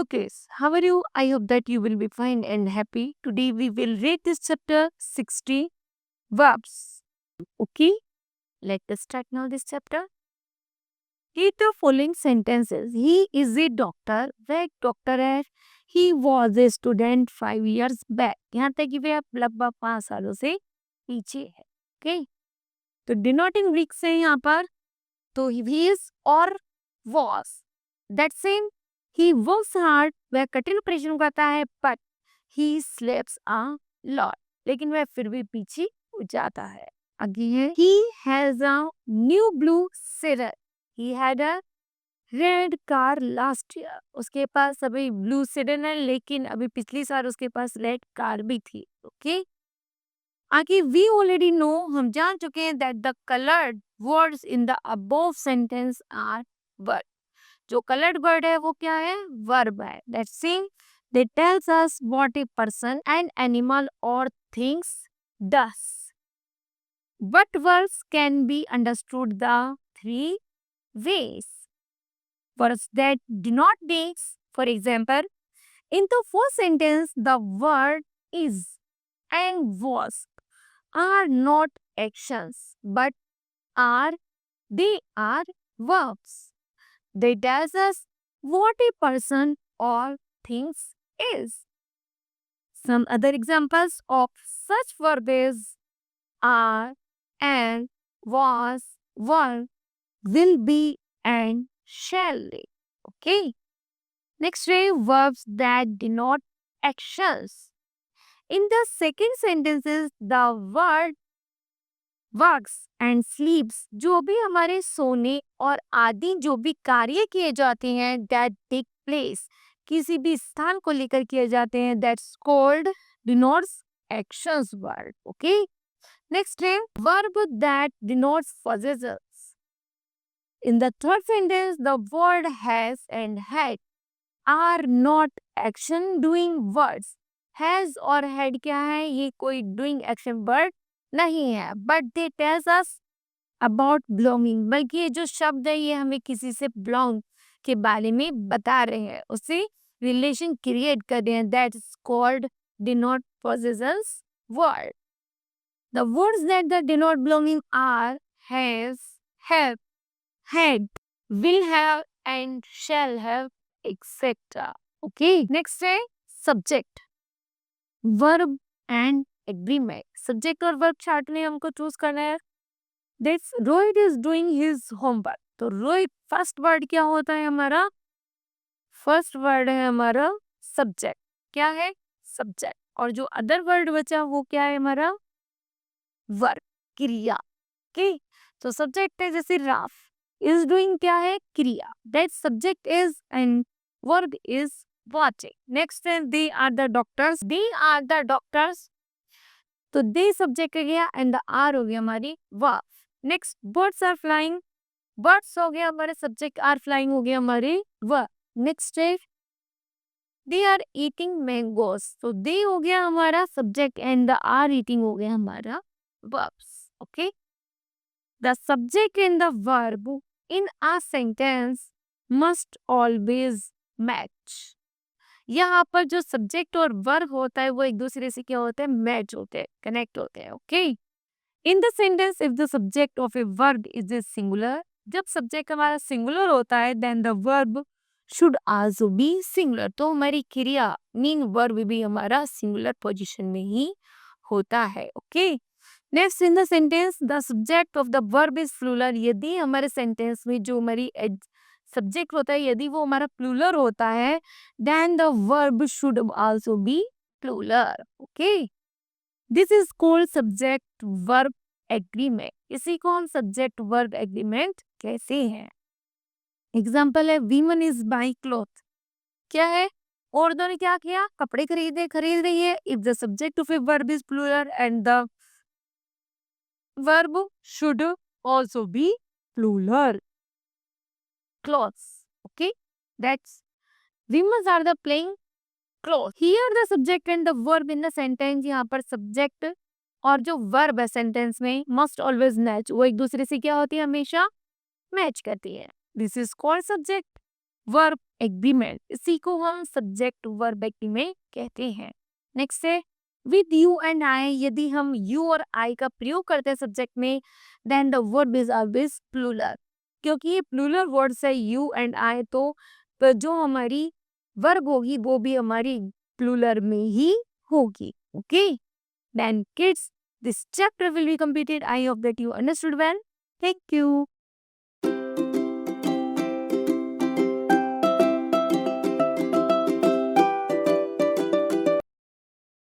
Hello kids, how are you? I hope that you will be fine and happy. Today we will read this chapter 60 verbs. Okay, let us start now this chapter. Read the following sentences. He is a doctor. वह एक doctor है. He was a student 5 years back. यहाँ तक कि वह लगभग 5 सालों से पीछे है. Okay, तो denoting weeks है यहाँ पर. तो he is और was. That same. He works hard. वह कठिन परिश्रम करता है. But he sleeps a lot. लेकिन वह फिर भी पीछे हो जाता है. आगे है. He has a new blue sedan. He had a red car last year. उसके पास अभी blue sedan है, लेकिन अभी पिछली साल उसके पास red car भी थी. Okay. आगे we already know, हम जान चुके हैं that the colored words in the above sentence are verb. जो colored word है वो क्या है? Verb है. That same, they tells us what a person, an animal or things does. But verbs can be understood the 3 ways. Verbs that denote dates. For example, in the first sentence, the word is and was are not actions, but they are verbs. They tell us what a person or things is. Some other examples of such verbs are and, was, were, will be, and shall be. Okay. Next way, verbs that denote actions. In the second sentences, the word works and sleeps, जो भी हमारे सोने और आदि जो भी कार्य किए जाते हैं, that take place, किसी भी स्थान को लेकर किए जाते हैं, that's called denotes actions word. Okay. Next है verb that denotes possessors. In the third sentence, the word has and had are not action doing words. Has और had क्या है? ये कोई doing action word नहीं है. But they tells us about belonging. बल्कि ये जो शब्द है ये हमें किसी से belong के बारे में बता रहे हैं. उससे relation create कर रहे हैं. That's called denote possessors word. The words that denote belonging are has, have, had, will have, and shall have, etc. Okay. Next है subject, verb and agreement. Subject और verb चार्ट में हमको choose करना है. This Rohit is doing his homework. तो Rohit first word क्या होता है हमारा? फर्स्ट वर्ड है हमारा सब्जेक्ट. क्या है? सब्जेक्ट. और जो अदर वर्ड बचा वो क्या है हमारा? वर्ब, क्रिया. ओके. तो सब्जेक्ट है जैसे राफ. इज डूइंग क्या है? क्रिया. That subject is and verb is watching. Next है they are the doctors. They are the doctors. तो they सब्जेक्ट हो गया एंड द आर हो गया हमारी verb. Next birds are flying. birds हो गया हमारे सब्जेक्ट, are flying हो गया हमारे वर्ब. नेक्स्ट है they are eating mangoes. तो they हो गया हमारा subject and the are eating हो गया हमारा verbs. Okay. The subject and the verb in a sentence must always match. यहाँ पर जो सब्जेक्ट और वर्ब होता है वो एक दूसरे से क्या होता है? मैच होते हैं, कनेक्ट होते हैं. Okay. In the sentence if the subject of a verb is a singular, जब सब्जेक्ट हमारा सिंगुलर होता है then the verb should also be singular. तो हमारी क्रिया मीन वर्ब भी हमारा सिंगुलर पोजीशन में ही होता है. Okay. Next in the sentence the subject of the verb is plural. यदि हमारे सेंटेंस में जो हमारी सब्जेक्ट होता है यदि वो हमारा प्लूरल होता है then the verb should also be plural. Okay. This is called subject verb agreement. इसी को हम सब्जेक्ट वर्ब एग्रीमेंट कहते हैं. एग्जाम्पल है वीमन इज बाइंग क्लॉथ. क्या है? औरतों ने क्या किया? कपड़े खरीद रही है. If the subject of a verb is plural and the verb should also be plural. Clothes. Okay. That's women are the playing clothes. Here the subject and the verb in the sentence. यहाँ पर subject और जो verb है sentence में must always match. वो एक दूसरे से क्या होती है? हमेशा मैच करती है. This is called subject. Verb agreement, इसी को हम सब्जेक्ट वर्ब एग्रीमेंट कहते हैं। नेक्स्ट है विद यू एंड आई, यदि हम यू और आई का प्रयोग करते हैं सब्जेक्ट में, then the verb is always plural, क्योंकि ये प्लूरल वर्ड्स है यू एंड आई, तो जो हमारी वर्ब होगी वो भी हमारी प्लूरल में ही होगी। Okay, then kids, this chapter will be completed. I hope that you understood well. Thank you.